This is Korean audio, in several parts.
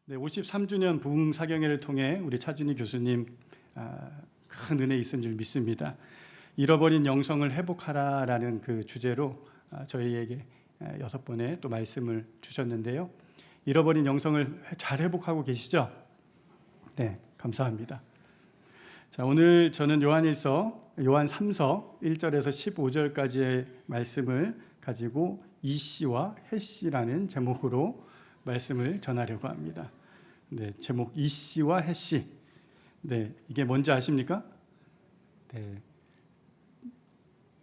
네, 53주년 부흥사경회를 통해 우리 차준희 교수님 큰 은혜 있은 줄 믿습니다. 잃어버린 영성을 회복하라라는 그 주제로 저희에게 6번의 또 말씀을 주셨는데요. 잃어버린 영성을 잘 회복하고 계시죠? 네, 감사합니다. 자, 오늘 저는 요한 3서 1절에서 15절까지의 말씀을 가지고 이씨와 햇씨라는 제목으로 말씀을 전하려고 합니다. 네, 제목 이씨와 햇씨. 네, 이게 뭔지 아십니까? 네,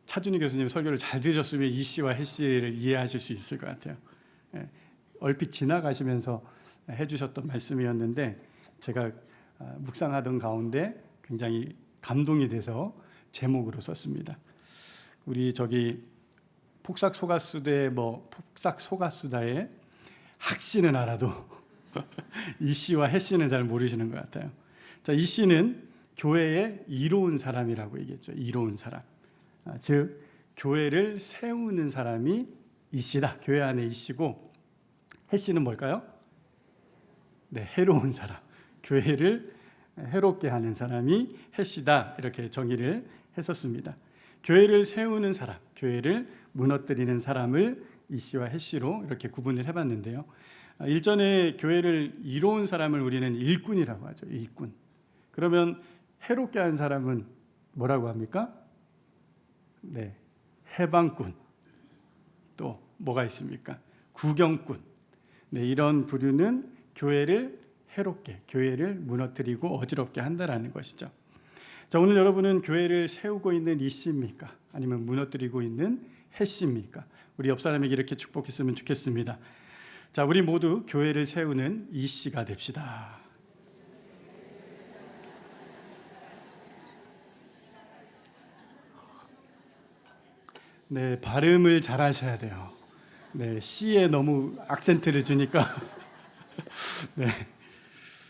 차준희 교수님 설교를 잘 들으셨으면 이씨와 햇씨를 이해하실 수 있을 것 같아요. 네, 얼핏 지나가시면서 해주셨던 말씀이었는데 제가 묵상하던 가운데 굉장히 감동이 돼서 제목으로 썼습니다. 우리 폭삭소가수다의 학씨는 알아도 이씨와 햇씨는 잘 모르시는 것 같아요. 자, 이씨는 교회의 이로운 사람이라고 얘기했죠. 이로운 사람. 즉 교회를 세우는 사람이 이씨다. 교회 안에 이씨고, 햇씨는 뭘까요? 네, 해로운 사람. 교회를 해롭게 하는 사람이 햇씨다. 이렇게 정의를 했었습니다. 교회를 세우는 사람, 교회를 무너뜨리는 사람을 이씨와 햇씨로 이렇게 구분을 해봤는데요. 일전에 교회를 이로운 사람을 우리는 일꾼이라고 하죠. 일꾼. 그러면 해롭게 한 사람은 뭐라고 합니까? 네, 해방꾼. 또 뭐가 있습니까? 구경꾼. 네, 이런 부류는 교회를 해롭게, 교회를 무너뜨리고 어지럽게 한다라는 것이죠. 자, 오늘 여러분은 교회를 세우고 있는 이씨입니까? 아니면 무너뜨리고 있는 햇씨입니까? 우리 옆 사람에게 이렇게 축복했으면 좋겠습니다. 자, 우리 모두 교회를 세우는 이씨가 됩시다. 네, 발음을 잘 하셔야 돼요. 네, 씨에 너무 악센트를 주니까 네,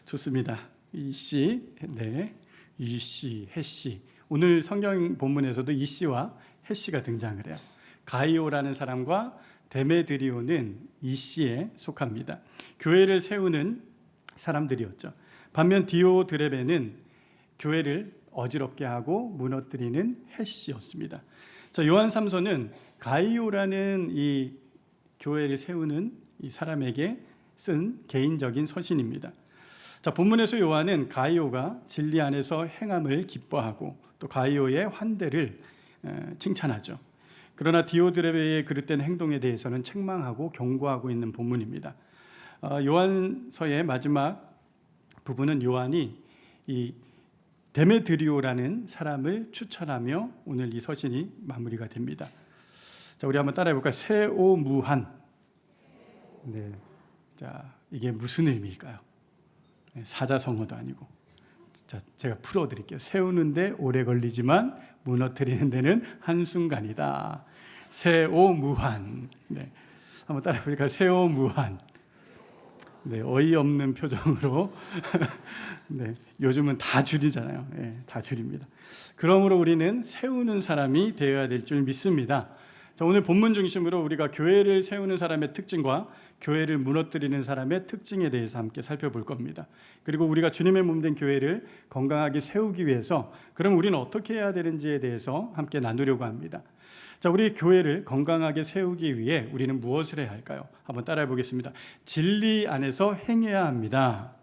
좋습니다. 이씨, 네, 이씨, 햇씨. 오늘 성경 본문에서도 이씨와 햇씨가 등장을 해요. 가이오라는 사람과 데메드리오는 이씨에 속합니다. 교회를 세우는 사람들이었죠. 반면 디오드레베는 교회를 어지럽게 하고 무너뜨리는 햇씨였습니다. 자, 요한 3서는 가이오라는 이 교회를 세우는 이 사람에게 쓴 개인적인 서신입니다. 자, 본문에서 요한은 가이오가 진리 안에서 행함을 기뻐하고 또 가이오의 환대를 칭찬하죠. 그러나 디오드레베의 그릇된 행동에 대해서는 책망하고 경고하고 있는 본문입니다. 요한서의 마지막 부분은 요한이 이 데메드리오라는 사람을 추천하며 오늘 이 서신이 마무리가 됩니다. 자, 우리 한번 따라해 볼까요? 세오무한. 네. 자, 이게 무슨 의미일까요? 사자성어도 아니고. 자, 제가 풀어 드릴게요. 세우는데 오래 걸리지만 무너뜨리는 데는 한순간이다. 세오무한. 네. 한번 따라해 볼까요? 세오무한. 네, 어이없는 표정으로 네, 요즘은 다 줄이잖아요. 네, 다 줄입니다. 그러므로 우리는 세우는 사람이 되어야 될 줄 믿습니다. 자, 오늘 본문 중심으로 우리가 교회를 세우는 사람의 특징과 교회를 무너뜨리는 사람의 특징에 대해서 함께 살펴볼 겁니다. 그리고 우리가 주님의 몸된 교회를 건강하게 세우기 위해서 그럼 우리는 어떻게 해야 되는지에 대해서 함께 나누려고 합니다. 자, 우리 교회를 건강하게 세우기 위해 우리는 무엇을 해야 할까요? 한번 따라해 보겠습니다. 진리 안에서 행해야 합니다.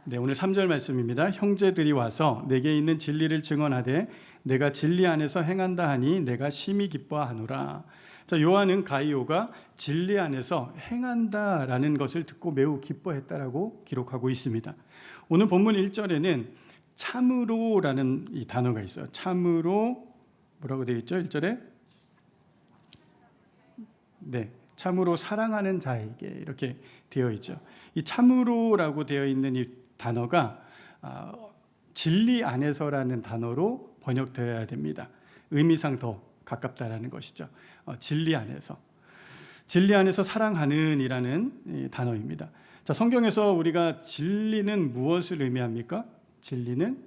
네, 오늘 3절 말씀입니다. 형제들이 와서 내게 있는 진리를 증언하되 내가 진리 안에서 행한다 하니 내가 심히 기뻐하노라. 자, 요한은 가이오가 진리 안에서 행한다라는 것을 듣고 매우 기뻐했다라고 기록하고 있습니다. 오늘 본문 1절에는 참으로라는 이 단어가 있어요. 참으로 뭐라고 되어 있죠? 1절에 네, 참으로 사랑하는 자에게 이렇게 되어 있죠. 이 참으로라고 되어 있는 이 단어가 진리 안에서라는 단어로 번역되어야 됩니다. 의미상 더 가깝다라는 것이죠. 진리 안에서 사랑하는 이라는 단어입니다. 자, 성경에서 우리가 진리는 무엇을 의미합니까? 진리는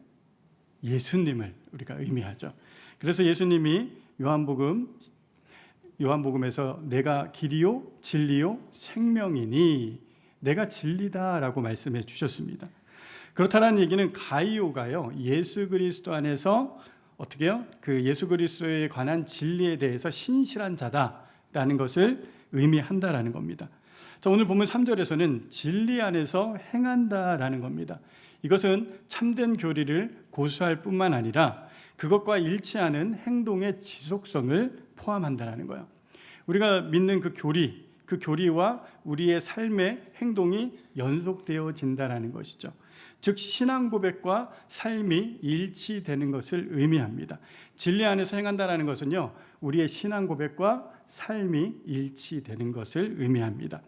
예수님을 우리가 의미하죠. 그래서 예수님이 요한복음에서 내가 길이요 진리요 생명이니 내가 진리다라고 말씀해 주셨습니다. 그렇다는 얘기는 가이오가요, 예수 그리스도 안에서 어떻게 해요? 그 예수 그리스도에 관한 진리에 대해서 신실한 자다라는 것을 의미한다라는 겁니다. 자, 오늘 보면 3절에서는 진리 안에서 행한다라는 겁니다. 이것은 참된 교리를 고수할 뿐만 아니라 그것과 일치하는 행동의 지속성을 포함한다라는 거예요. 우리가 믿는 그 교리와 우리의 삶의 행동이 연속되어진다라는 것이죠. 즉 신앙 고백과 삶이 일치되는 것을 의미합니다. 진리 안에서 행한다라는 것은요, 우리의 신앙 고백과 삶이 일치되는 것을 의미합니다.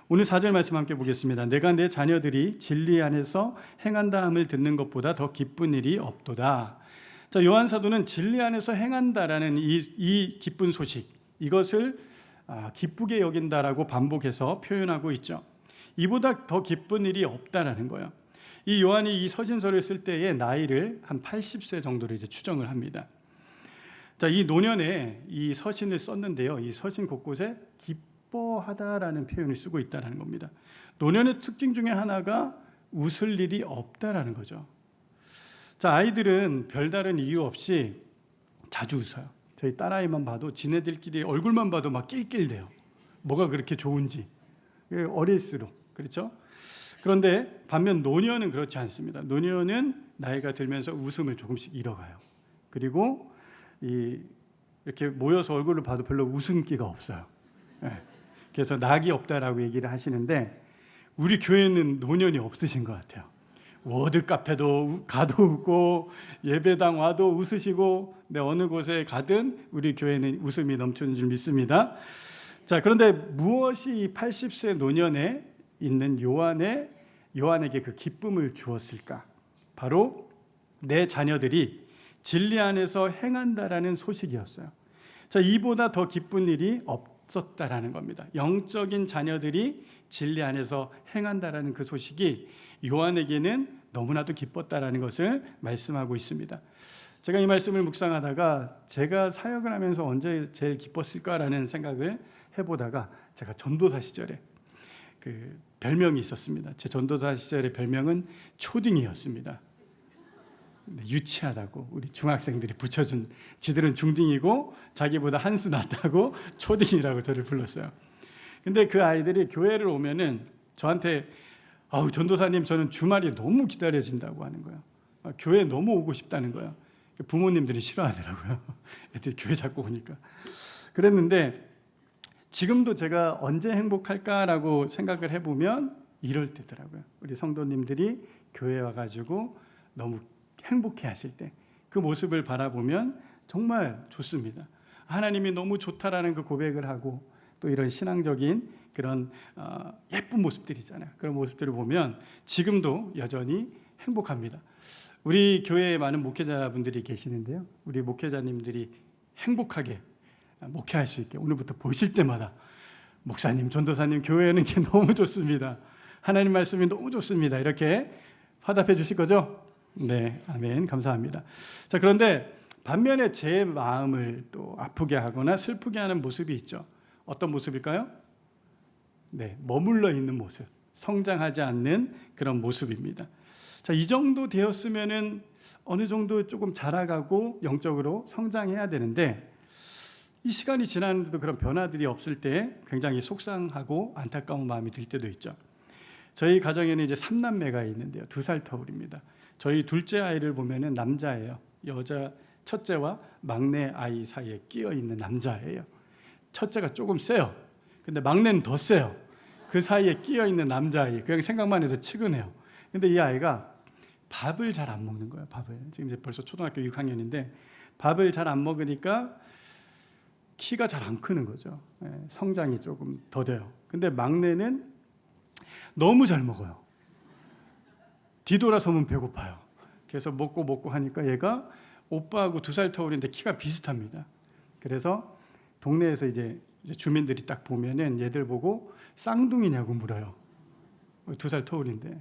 오늘 4절 말씀 함께 보겠습니다. 내가 내 자녀들이 진리 안에서 행한다함을 듣는 것보다 더 기쁜 일이 없도다. 자, 요한 사도는 진리 안에서 행한다라는 이 기쁜 소식, 이것을 기쁘게 여긴다라고 반복해서 표현하고 있죠. 이보다 더 기쁜 일이 없다라는 거예요. 이 요한이 이 서신서를 쓸 때의 나이를 한 80세 정도로 이제 추정을 합니다. 자, 이 노년에 이 서신을 썼는데요. 이 서신 곳곳에 기뻐하다라는 표현을 쓰고 있다는 겁니다. 노년의 특징 중에 하나가 웃을 일이 없다라는 거죠. 자, 아이들은 별다른 이유 없이 자주 웃어요. 저희 딸아이만 봐도 지네들끼리 얼굴만 봐도 막 낄낄대요. 뭐가 그렇게 좋은지. 어릴수록. 그렇죠? 그런데 반면 노년은 그렇지 않습니다. 노년은 나이가 들면서 웃음을 조금씩 잃어가요. 그리고 이렇게 모여서 얼굴을 봐도 별로 웃음기가 없어요. 그래서 낙이 없다라고 얘기를 하시는데 우리 교회는 노년이 없으신 것 같아요. 워드 카페도 가도 웃고 예배당 와도 웃으시고 어느 곳에 가든 우리 교회는 웃음이 넘치는 줄 믿습니다. 자, 그런데 무엇이 80세 노년에 있는 요한에게 그 기쁨을 주었을까? 바로 내 자녀들이 진리 안에서 행한다라는 소식이었어요. 자, 이보다 더 기쁜 일이 없었다라는 겁니다. 영적인 자녀들이 진리 안에서 행한다라는 그 소식이 요한에게는 너무나도 기뻤다라는 것을 말씀하고 있습니다. 제가 이 말씀을 묵상하다가 제가 사역을 하면서 언제 제일 기뻤을까라는 생각을 해보다가 제가 전도사 시절에 그 별명이 있었습니다. 제 전도사 시절의 별명은 초딩이었습니다. 유치하다고 우리 중학생들이 붙여준, 지들은 중딩이고 자기보다 한 수 낫다고 초딩이라고 저를 불렀어요. 근데 그 아이들이 교회를 오면은 저한테 전도사님, 저는 주말이 너무 기다려진다고 하는 거예요. 교회 너무 오고 싶다는 거예요. 부모님들이 싫어하더라고요. 애들이 교회 자꾸 오니까. 그랬는데 지금도 제가 언제 행복할까라고 생각을 해보면 이럴 때더라고요. 우리 성도님들이 교회에 와가지고 너무 행복해 하실 때 그 모습을 바라보면 정말 좋습니다. 하나님이 너무 좋다라는 그 고백을 하고 또 이런 신앙적인 그런 예쁜 모습들이잖아요. 그런 모습들을 보면 지금도 여전히 행복합니다. 우리 교회에 많은 목회자분들이 계시는데요. 우리 목회자님들이 행복하게 목회할 수 있게 오늘부터 보실 때마다 목사님, 전도사님 교회는 게 너무 좋습니다. 하나님 말씀이 너무 좋습니다. 이렇게 화답해 주실 거죠? 네, 아멘. 감사합니다. 자, 그런데 반면에 제 마음을 또 아프게 하거나 슬프게 하는 모습이 있죠. 어떤 모습일까요? 네, 머물러 있는 모습, 성장하지 않는 그런 모습입니다. 자, 이 정도 되었으면은 어느 정도 조금 자라가고 영적으로 성장해야 되는데 이 시간이 지나는데도 그런 변화들이 없을 때 굉장히 속상하고 안타까운 마음이 들 때도 있죠. 저희 가정에는 이제 3남매가 있는데요. 2살 터울입니다. 저희 둘째 아이를 보면은 남자예요. 여자 첫째와 막내 아이 사이에 끼어 있는 남자예요. 첫째가 조금 세요. 근데 막내는 더 세요. 그 사이에 끼어 있는 남자아이. 그냥 생각만 해도 치근해요. 근데 이 아이가 밥을 잘 안 먹는 거예요. 밥을. 지금 이제 벌써 초등학교 6학년인데 밥을 잘 안 먹으니까 키가 잘 안 크는 거죠. 성장이 조금 더뎌요. 근데 막내는 너무 잘 먹어요. 뒤돌아서면 배고파요. 그래서 먹고 하니까 얘가 오빠하고 2살 터울인데 키가 비슷합니다. 그래서 동네에서 이제 주민들이 딱 보면은 얘들 보고 쌍둥이냐고 물어요. 2살 터울인데.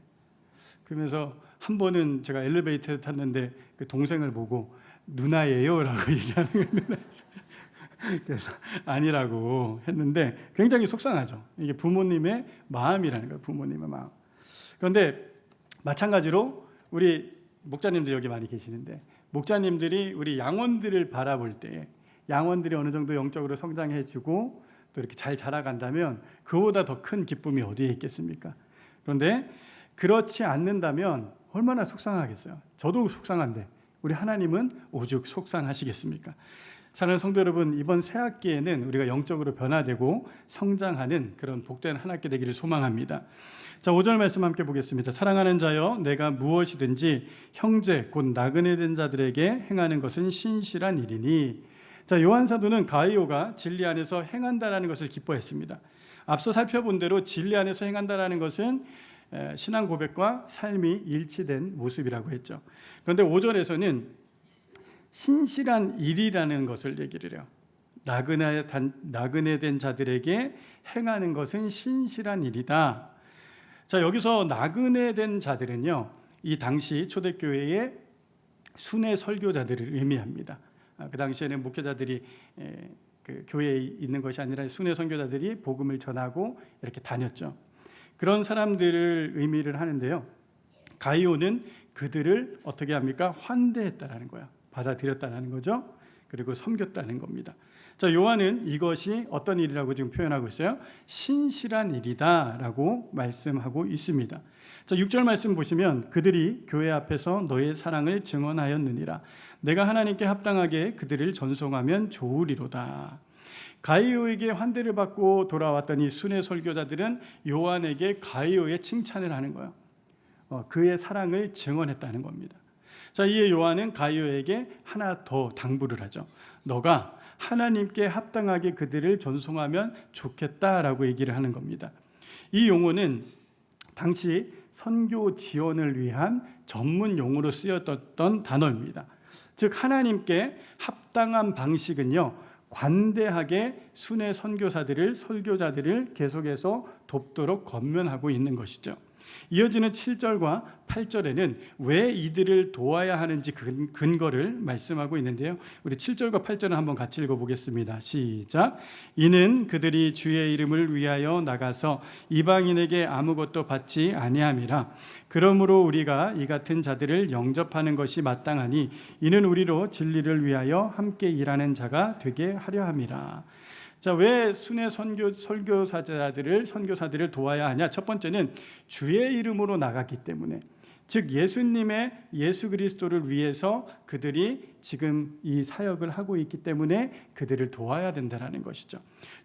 그러면서 한 번은 제가 엘리베이터를 탔는데 그 동생을 보고 누나예요라고 얘기하는 거예요. 그래서 아니라고 했는데 굉장히 속상하죠. 이게 부모님의 마음이라는 거예요. 부모님의 마음. 그런데 마찬가지로 우리 목자님들 여기 많이 계시는데 목자님들이 우리 양원들을 바라볼 때 양원들이 어느 정도 영적으로 성장해지고 또 이렇게 잘 자라간다면 그보다 더 큰 기쁨이 어디에 있겠습니까? 그런데 그렇지 않는다면 얼마나 속상하겠어요. 저도 속상한데 우리 하나님은 오죽 속상하시겠습니까? 사랑하는 성도 여러분, 이번 새 학기에는 우리가 영적으로 변화되고 성장하는 그런 복된 한 학기 되기를 소망합니다. 자, 5절 말씀 함께 보겠습니다. 사랑하는 자여, 내가 무엇이든지 형제 곧 나그네 된 자들에게 행하는 것은 신실한 일이니. 자, 요한 사도는 가이오가 진리 안에서 행한다라는 것을 기뻐했습니다. 앞서 살펴본 대로 진리 안에서 행한다라는 것은 신앙 고백과 삶이 일치된 모습이라고 했죠. 그런데 5절에서는 신실한 일이라는 것을 얘기를 해요. 나그네 된 자들에게 행하는 것은 신실한 일이다. 자, 여기서 나그네 된 자들은요, 이 당시 초대교회의 순회 설교자들을 의미합니다. 그 당시에는 목회자들이 그 교회에 있는 것이 아니라 순회 선교자들이 복음을 전하고 이렇게 다녔죠. 그런 사람들을 의미를 하는데요, 가이오는 그들을 어떻게 합니까? 환대했다라는 거야. 받아들였다는 거죠. 그리고 섬겼다는 겁니다. 자, 요한은 이것이 어떤 일이라고 지금 표현하고 있어요? 신실한 일이다라고 말씀하고 있습니다. 자, 6절 말씀 보시면 그들이 교회 앞에서 너의 사랑을 증언하였느니라. 내가 하나님께 합당하게 그들을 전송하면 좋으리로다. 가이오에게 환대를 받고 돌아왔던 이 순회 설교자들은 요한에게 가이오의 칭찬을 하는 거예요. 그의 사랑을 증언했다는 겁니다. 자, 이에 요한은 가이오에게 하나 더 당부를 하죠. 너가 하나님께 합당하게 그들을 전송하면 좋겠다라고 얘기를 하는 겁니다. 이 용어는 당시 선교 지원을 위한 전문 용어로 쓰였던 단어입니다. 즉 하나님께 합당한 방식은요, 관대하게 순회 설교자들을 계속해서 돕도록 권면하고 있는 것이죠. 이어지는 7절과 8절에는 왜 이들을 도와야 하는지 근거를 말씀하고 있는데요, 우리 7절과 8절을 한번 같이 읽어보겠습니다. 시작. 이는 그들이 주의 이름을 위하여 나가서 이방인에게 아무것도 받지 아니함이라. 그러므로 우리가 이 같은 자들을 영접하는 것이 마땅하니 이는 우리로 진리를 위하여 함께 일하는 자가 되게 하려 함이라. 자, 왜 순회 선교사들을 도와야 하냐? 첫 번째는 주의 이름으로 나갔기 때문에, 즉 예수 그리스도를 위해서 그들이 지금 이 사역을 하고 있기 때문에 그들을 도와야 된다는 것이죠.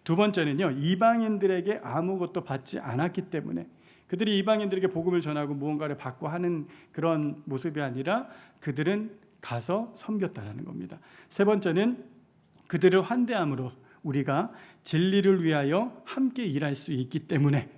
두 번째는요, 이방인들에게 아무것도 받지 않았기 때문에, 그들이 이방인들에게 복음을 전하고 무언가를 받고 하는 그런 모습이 아니라 그들은 가서 섬겼다는 겁니다. 세 번째는 그들을 환대함으로 우리가 진리를 위하여 함께 일할 수 있기 때문에,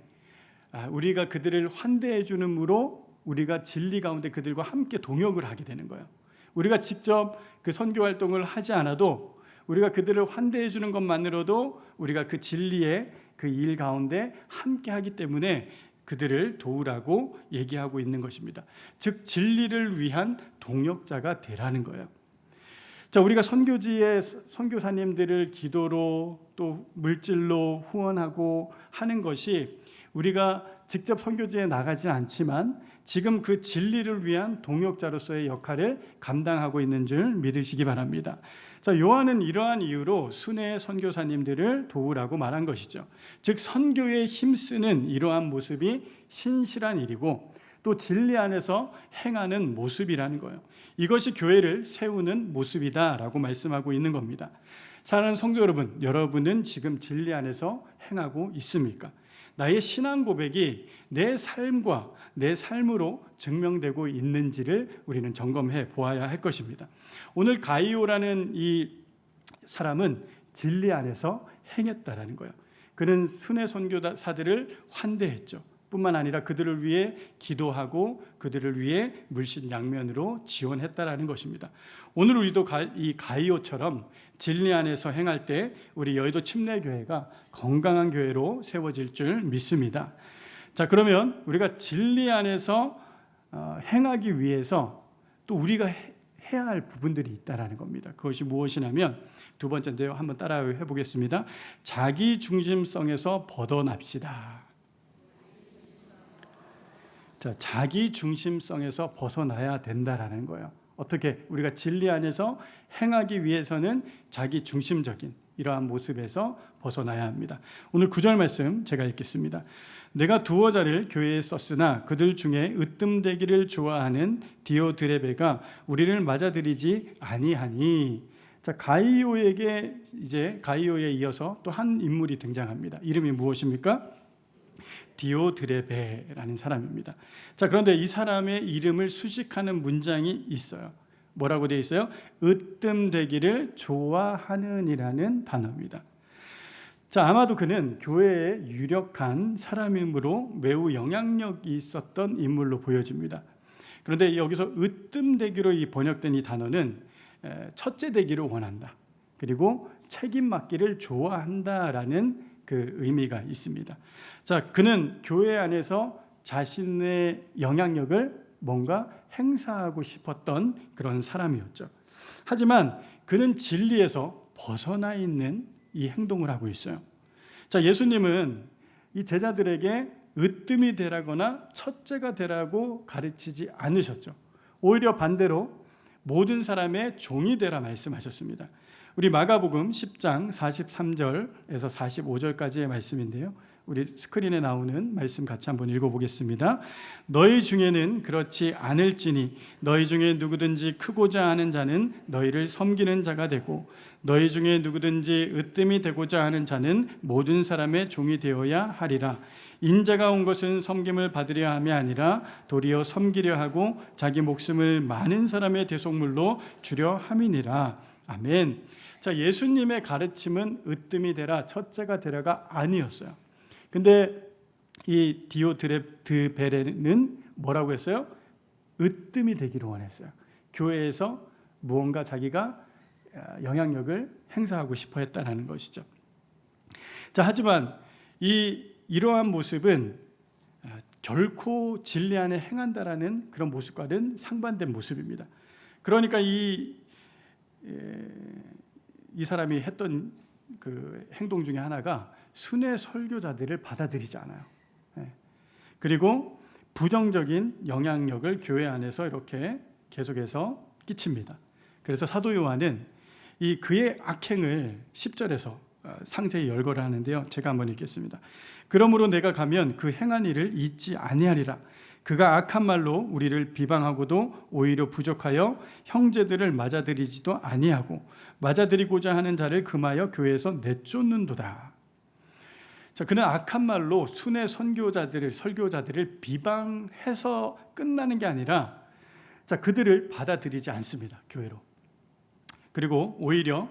우리가 그들을 환대해 주는으로 우리가 진리 가운데 그들과 함께 동역을 하게 되는 거예요. 우리가 직접 그 선교 활동을 하지 않아도 우리가 그들을 환대해 주는 것만으로도 우리가 그 진리의 그 일 가운데 함께 하기 때문에 그들을 도우라고 얘기하고 있는 것입니다. 즉 진리를 위한 동역자가 되라는 거예요. 자, 우리가 선교지의 선교사님들을 기도로 또 물질로 후원하고 하는 것이 우리가 직접 선교지에 나가진 않지만 지금 그 진리를 위한 동역자로서의 역할을 감당하고 있는 줄 믿으시기 바랍니다. 자, 요한은 이러한 이유로 순회 선교사님들을 도우라고 말한 것이죠. 즉 선교에 힘쓰는 이러한 모습이 신실한 일이고 또 진리 안에서 행하는 모습이라는 거예요. 이것이 교회를 세우는 모습이다라고 말씀하고 있는 겁니다. 사랑하는 성도 여러분, 여러분은 지금 진리 안에서 행하고 있습니까? 나의 신앙 고백이 내 삶과 내 삶으로 증명되고 있는지를 우리는 점검해 보아야 할 것입니다. 오늘 가이오라는 이 사람은 진리 안에서 행했다라는 거예요. 그는 순회 선교사들을 환대했죠. 뿐만 아니라 그들을 위해 기도하고 그들을 위해 물신양면으로 지원했다라는 것입니다. 오늘 우리도 이 가이오처럼 진리 안에서 행할 때 우리 여의도 침례교회가 건강한 교회로 세워질 줄 믿습니다. 자, 그러면 우리가 진리 안에서 행하기 위해서 또 우리가 해야 할 부분들이 있다라는 겁니다. 그것이 무엇이냐면 두 번째인데요. 한번 따라해 보겠습니다. 자기 중심성에서 벗어납시다. 자, 자기 중심성에서 벗어나야 된다라는 거예요. 어떻게? 우리가 진리 안에서 행하기 위해서는 자기 중심적인 이러한 모습에서 벗어나야 합니다. 오늘 9절 말씀 제가 읽겠습니다. 내가 두어 자를 교회에 썼으나 그들 중에 으뜸되기를 좋아하는 디오드레베가 우리를 맞아들이지 아니하니. 자, 가이오에 이어서 또 한 인물이 등장합니다. 이름이 무엇입니까? 디오드레베라는 사람입니다. 자, 그런데 이 사람의 이름을 수식하는 문장이 있어요. 뭐라고 되어 있어요? 으뜸되기를 좋아하는이라는 단어입니다. 자, 아마도 그는 교회에 유력한 사람이므로 매우 영향력이 있었던 인물로 보여집니다. 그런데 여기서 으뜸되기로 번역된 이 단어는 첫째 되기를 원한다, 그리고 책임 맡기를 좋아한다라는 그 의미가 있습니다. 자, 그는 교회 안에서 자신의 영향력을 뭔가 행사하고 싶었던 그런 사람이었죠. 하지만 그는 진리에서 벗어나 있는 이 행동을 하고 있어요. 자, 예수님은 이 제자들에게 으뜸이 되라거나 첫째가 되라고 가르치지 않으셨죠. 오히려 반대로 모든 사람의 종이 되라 말씀하셨습니다. 우리 마가복음 10장 43절에서 45절까지의 말씀인데요. 우리 스크린에 나오는 말씀 같이 한번 읽어보겠습니다. 너희 중에는 그렇지 않을지니 너희 중에 누구든지 크고자 하는 자는 너희를 섬기는 자가 되고 너희 중에 누구든지 으뜸이 되고자 하는 자는 모든 사람의 종이 되어야 하리라. 인자가 온 것은 섬김을 받으려 함이 아니라 도리어 섬기려 하고 자기 목숨을 많은 사람의 대속물로 주려 함이니라. 아멘. 자, 예수님의 가르침은 으뜸이 되라, 첫째가 되라가 아니었어요. 근데 이 디오드레베는 뭐라고 했어요? 으뜸이 되기를 원했어요. 교회에서 무언가 자기가 영향력을 행사하고 싶어 했다는 것이죠. 자, 하지만 이러한 모습은 결코 진리 안에 행한다라는 그런 모습과는 상반된 모습입니다. 그러니까 이 사람이 했던 그 행동 중에 하나가 순회 설교자들을 받아들이지 않아요. 그리고 부정적인 영향력을 교회 안에서 이렇게 계속해서 끼칩니다. 그래서 사도 요한은 그의 악행을 10절에서 상세히 열거를 하는데요. 제가 한번 읽겠습니다. 그러므로 내가 가면 그 행한 일을 잊지 아니하리라. 그가 악한 말로 우리를 비방하고도 오히려 부족하여 형제들을 맞아들이지도 아니하고 맞아들이고자 하는 자를 금하여 교회에서 내쫓는도다. 자, 그는 악한 말로 순회 설교자들을 비방해서 끝나는 게 아니라 그들을 받아들이지 않습니다. 교회로. 그리고 오히려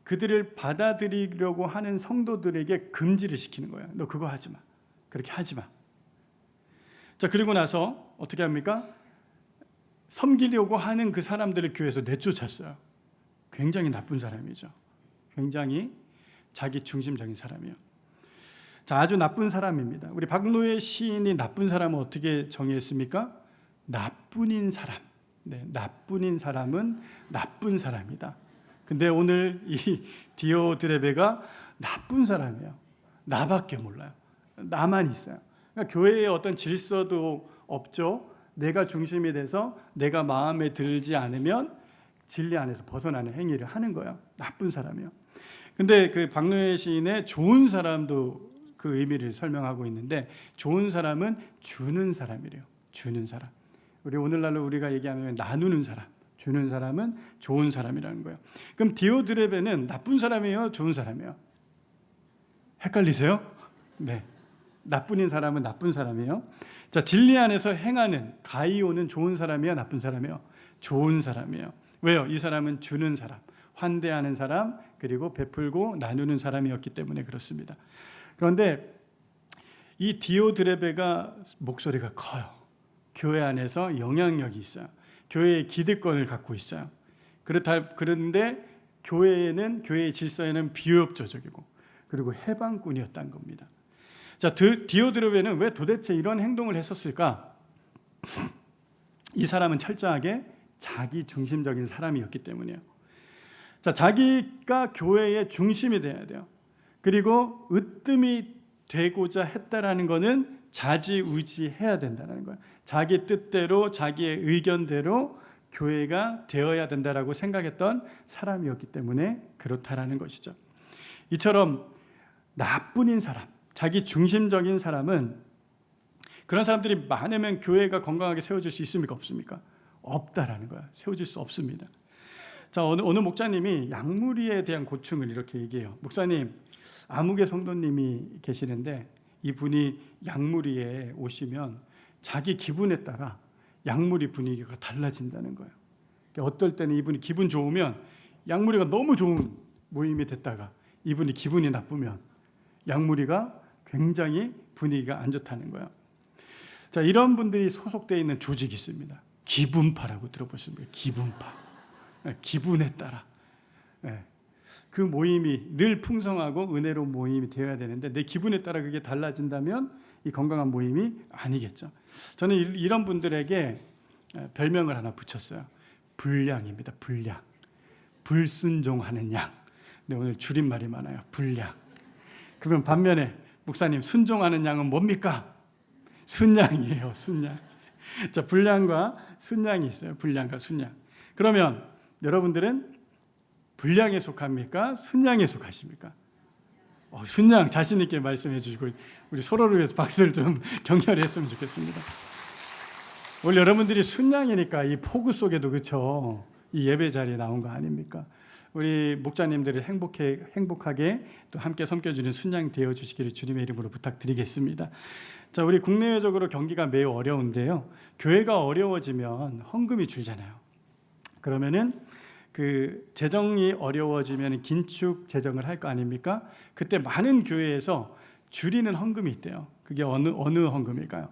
그들을 받아들이려고 하는 성도들에게 금지를 시키는 거예요. 너 그거 하지 마. 그렇게 하지 마. 자, 그리고 나서 어떻게 합니까? 섬기려고 하는 그 사람들을 교회에서 내쫓았어요. 굉장히 나쁜 사람이죠. 굉장히 자기 중심적인 사람이에요. 자, 아주 나쁜 사람입니다. 우리 박노해 시인이 나쁜 사람은 어떻게 정의했습니까? 나뿐인 사람. 네, 나뿐인 사람은 나쁜 사람이다. 근데 오늘 이 디오드레베가 나쁜 사람이에요. 나밖에 몰라요. 나만 있어요. 그러니까 교회에 어떤 질서도 없죠. 내가 중심이 돼서 내가 마음에 들지 않으면 진리 안에서 벗어나는 행위를 하는 거예요. 나쁜 사람이요. 근데 그 박노해 시인의 좋은 사람도 그 의미를 설명하고 있는데, 좋은 사람은 주는 사람이래요. 주는 사람. 우리 오늘날로 우리가 얘기하면 나누는 사람, 주는 사람은 좋은 사람이라는 거예요. 그럼 디오드레베는 나쁜 사람이에요? 좋은 사람이에요? 헷갈리세요? 네. 나뿐인 사람은 나쁜 사람이에요. 자, 진리 안에서 행하는 가이오는 좋은 사람이야, 나쁜 사람이에요? 좋은 사람이에요. 왜요? 이 사람은 주는 사람, 환대하는 사람, 그리고 베풀고 나누는 사람이었기 때문에 그렇습니다. 그런데 이 디오드레베가 목소리가 커요. 교회 안에서 영향력이 있어요. 교회의 기득권을 갖고 있어요. 그런데 교회의 질서에는 비협조적이고 그리고 해방꾼이었다는 겁니다. 자, 디오드레베는 왜 도대체 이런 행동을 했었을까? 이 사람은 철저하게 자기 중심적인 사람이었기 때문이에요. 자, 자기가 교회의 중심이 돼야 돼요. 그리고 으뜸이 되고자 했다라는 것은 자지우지해야 된다는 거예요. 자기 뜻대로 자기의 의견대로 교회가 되어야 된다라고 생각했던 사람이었기 때문에 그렇다라는 것이죠. 이처럼 나뿐인 사람, 자기 중심적인 사람은, 그런 사람들이 많으면 교회가 건강하게 세워질 수 있습니까? 없습니까? 없다라는 거야. 세워질 수 없습니다. 자, 어느 목사님이 양무리에 대한 고충을 이렇게 얘기해요. 목사님, 아무개 성도님이 계시는데 이분이 양무리에 오시면 자기 기분에 따라 양무리 분위기가 달라진다는 거예요. 어떨 때는 이분이 기분 좋으면 양무리가 너무 좋은 모임이 됐다가 이분이 기분이 나쁘면 양무리가 굉장히 분위기가 안 좋다는 거예요. 자, 이런 분들이 소속되어 있는 조직이 있습니다. 기분파라고 들어보셨습니까? 기분파. 기분에 따라. 그 모임이 늘 풍성하고 은혜로운 모임이 되어야 되는데 내 기분에 따라 그게 달라진다면 이 건강한 모임이 아니겠죠. 저는 이런 분들에게 별명을 하나 붙였어요. 불량입니다. 불량. 불순종하는 양. 근데 오늘 줄임말이 많아요. 불량. 그러면 반면에 목사님, 순종하는 양은 뭡니까? 순양이에요. 순양. 자, 불량과 순양이 있어요. 불량과 순양. 그러면 여러분들은 불량에 속합니까? 순양에 속하십니까? 순양 자신 있게 말씀해 주시고 우리 서로를 위해서 박수를 좀 격려했으면 좋겠습니다. 원래 여러분들이 순양이니까 이 폭우 속에도 그렇죠. 이 예배 자리에 나온 거 아닙니까? 우리 목자님들을 행복하게 또 함께 섬겨주는 순양 되어 주시기를 주님의 이름으로 부탁드리겠습니다. 자, 우리 국내외적으로 경기가 매우 어려운데요. 교회가 어려워지면 헌금이 줄잖아요. 그러면은 그 재정이 어려워지면 긴축 재정을 할 거 아닙니까? 그때 많은 교회에서 줄이는 헌금이 있대요. 그게 어느 헌금일까요?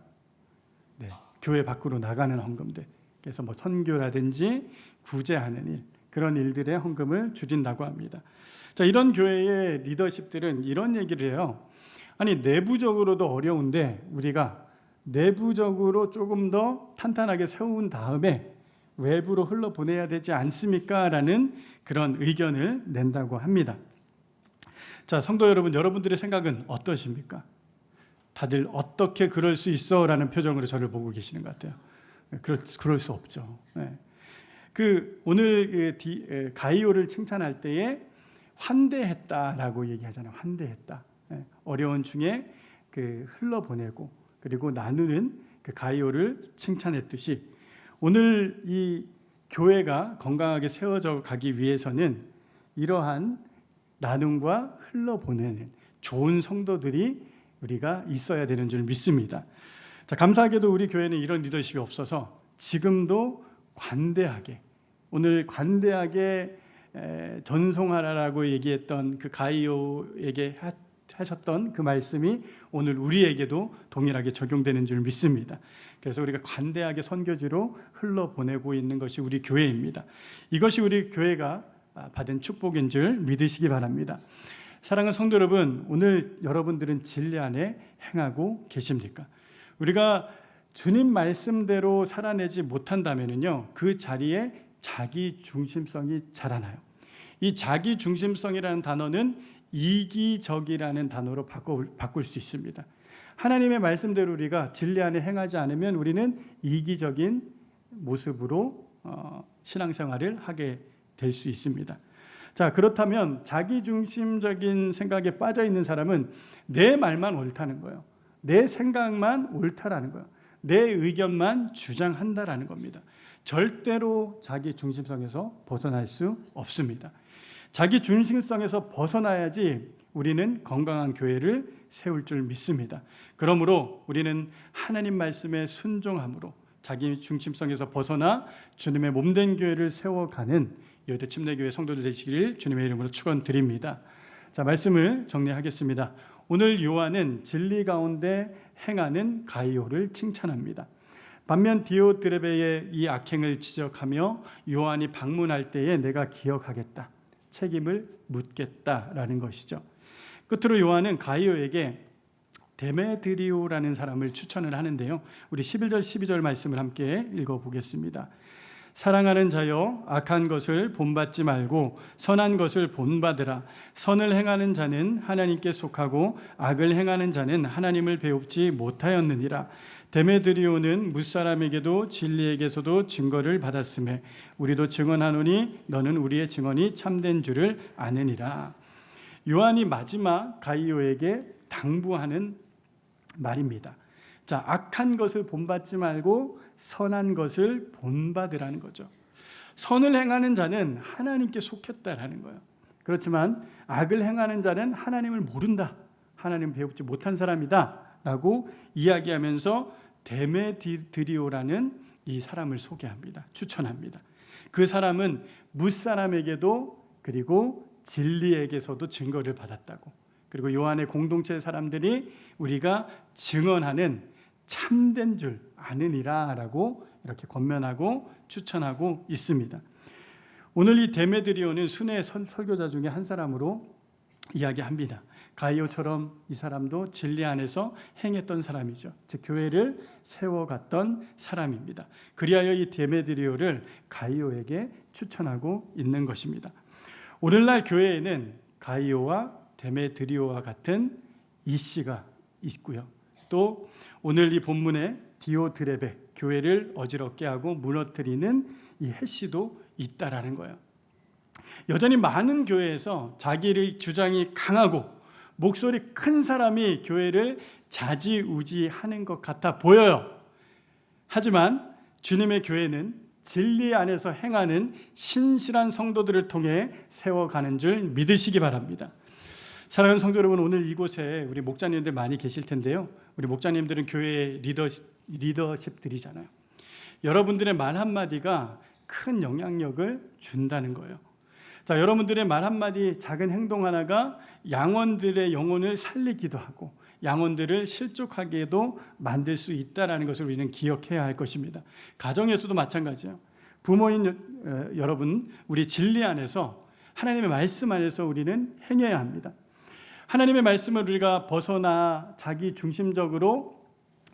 네, 교회 밖으로 나가는 헌금들. 그래서 뭐 선교라든지 구제하는 일, 그런 일들의 헌금을 줄인다고 합니다. 자, 이런 교회의 리더십들은 이런 얘기를 해요. 아니, 내부적으로도 어려운데 우리가 내부적으로 조금 더 탄탄하게 세운 다음에 외부로 흘러보내야 되지 않습니까? 라는 그런 의견을 낸다고 합니다. 자, 성도 여러분, 여러분들의 생각은 어떠십니까? 다들 어떻게 그럴 수 있어? 라는 표정으로 저를 보고 계시는 것 같아요. 그럴 수 없죠. 오늘 가이오를 칭찬할 때에 환대했다라고 얘기하잖아요. 환대했다. 어려운 중에 흘러보내고 그리고 나누는 그 가이오를 칭찬했듯이 오늘 이 교회가 건강하게 세워져 가기 위해서는 이러한 나눔과 흘러보내는 좋은 성도들이 우리가 있어야 되는 줄 믿습니다. 자, 감사하게도 우리 교회는 이런 리더십이 없어서 지금도 관대하게, 오늘 관대하게 전송하라라고 얘기했던 그 가이오에게 하셨던 그 말씀이 오늘 우리에게도 동일하게 적용되는 줄 믿습니다. 그래서 우리가 관대하게 선교지로 흘러보내고 있는 것이 우리 교회입니다. 이것이 우리 교회가 받은 축복인 줄 믿으시기 바랍니다. 사랑하는 성도 여러분, 오늘 여러분들은 진리 안에 행하고 계십니까? 우리가 주님 말씀대로 살아내지 못한다면요, 그 자리에 자기 중심성이 자라나요. 이 자기 중심성이라는 단어는 이기적이라는 단어로 바꿀 수 있습니다. 하나님의 말씀대로 우리가 진리 안에 행하지 않으면 우리는 이기적인 모습으로 신앙생활을 하게 될 수 있습니다. 자, 그렇다면 자기중심적인 생각에 빠져 있는 사람은 내 말만 옳다는 거예요. 내 생각만 옳다라는 거예요. 내 의견만 주장한다라는 겁니다. 절대로 자기 중심성에서 벗어날 수 없습니다. 자기 중심성에서 벗어나야지 우리는 건강한 교회를 세울 줄 믿습니다. 그러므로 우리는 하나님 말씀에 순종함으로 자기 중심성에서 벗어나 주님의 몸된 교회를 세워가는 여의도 침례교회 성도들 되시기를 주님의 이름으로 축원드립니다. 자, 말씀을 정리하겠습니다. 오늘 요한은 진리 가운데 행하는 가이오를 칭찬합니다. 반면 디오드레베의 이 악행을 지적하며 요한이 방문할 때에 내가 기억하겠다, 책임을 묻겠다라는 것이죠. 끝으로 요한은 가이오에게 데메드리오라는 사람을 추천을 하는데요. 우리 11절 12절 말씀을 함께 읽어보겠습니다. 사랑하는 자여 악한 것을 본받지 말고 선한 것을 본받으라. 선을 행하는 자는 하나님께 속하고 악을 행하는 자는 하나님을 배웁지 못하였느니라. 데메드리오는 무사람에게도 진리에게서도 증거를 받았으며 우리도 증언하노니 너는 우리의 증언이 참된 줄을 아느니라. 요한이 마지막 가이오에게 당부하는 말입니다. 자, 악한 것을 본받지 말고 선한 것을 본받으라는 거죠. 선을 행하는 자는 하나님께 속했다라는 거예요. 그렇지만 악을 행하는 자는 하나님을 모른다, 하나님을 배우지 못한 사람이다 라고 이야기하면서 데메드리오라는 이 사람을 소개합니다. 추천합니다. 그 사람은 뭇사람에게도 그리고 진리에게서도 증거를 받았다고, 그리고 요한의 공동체 사람들이 우리가 증언하는 참된 줄 아느니라 라고 이렇게 권면하고 추천하고 있습니다. 오늘 이 데메드리오는 순회 설교자 중에 한 사람으로 이야기합니다. 가이오처럼 이 사람도 진리 안에서 행했던 사람이죠. 즉 교회를 세워갔던 사람입니다. 그리하여 이 데메드리오를 가이오에게 추천하고 있는 것입니다. 오늘날 교회에는 가이오와 데메드리오와 같은 이씨가 있고요. 또 오늘 이 본문에 디오드레베, 교회를 어지럽게 하고 무너뜨리는 이 해씨도 있다라는 거예요. 여전히 많은 교회에서 자기의 주장이 강하고 목소리 큰 사람이 교회를 좌지우지하는 것 같아 보여요. 하지만 주님의 교회는 진리 안에서 행하는 신실한 성도들을 통해 세워가는 줄 믿으시기 바랍니다. 사랑하는 성도 여러분, 오늘 이곳에 우리 목자님들 많이 계실 텐데요. 우리 목자님들은 교회의 리더십들이잖아요. 여러분들의 말 한마디가 큰 영향력을 준다는 거예요. 자, 여러분들의 말 한마디, 작은 행동 하나가 양원들의 영혼을 살리기도 하고 양원들을 실족하게도 만들 수 있다는 것을 우리는 기억해야 할 것입니다. 가정에서도 마찬가지예요. 부모인 여러분, 우리 진리 안에서, 하나님의 말씀 안에서 우리는 행해야 합니다. 하나님의 말씀을 우리가 벗어나 자기 중심적으로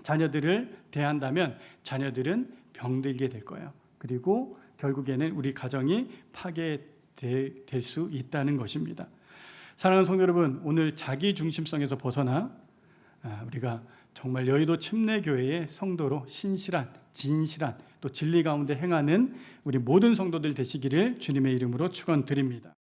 자녀들을 대한다면 자녀들은 병들게 될 거예요. 그리고 결국에는 우리 가정이 파괴될 수 있다는 것입니다. 사랑하는 성도 여러분, 오늘 자기 중심성에서 벗어나 우리가 정말 여의도 침례교회의 성도로 신실한, 진실한, 또 진리 가운데 행하는 우리 모든 성도들 되시기를 주님의 이름으로 축원드립니다.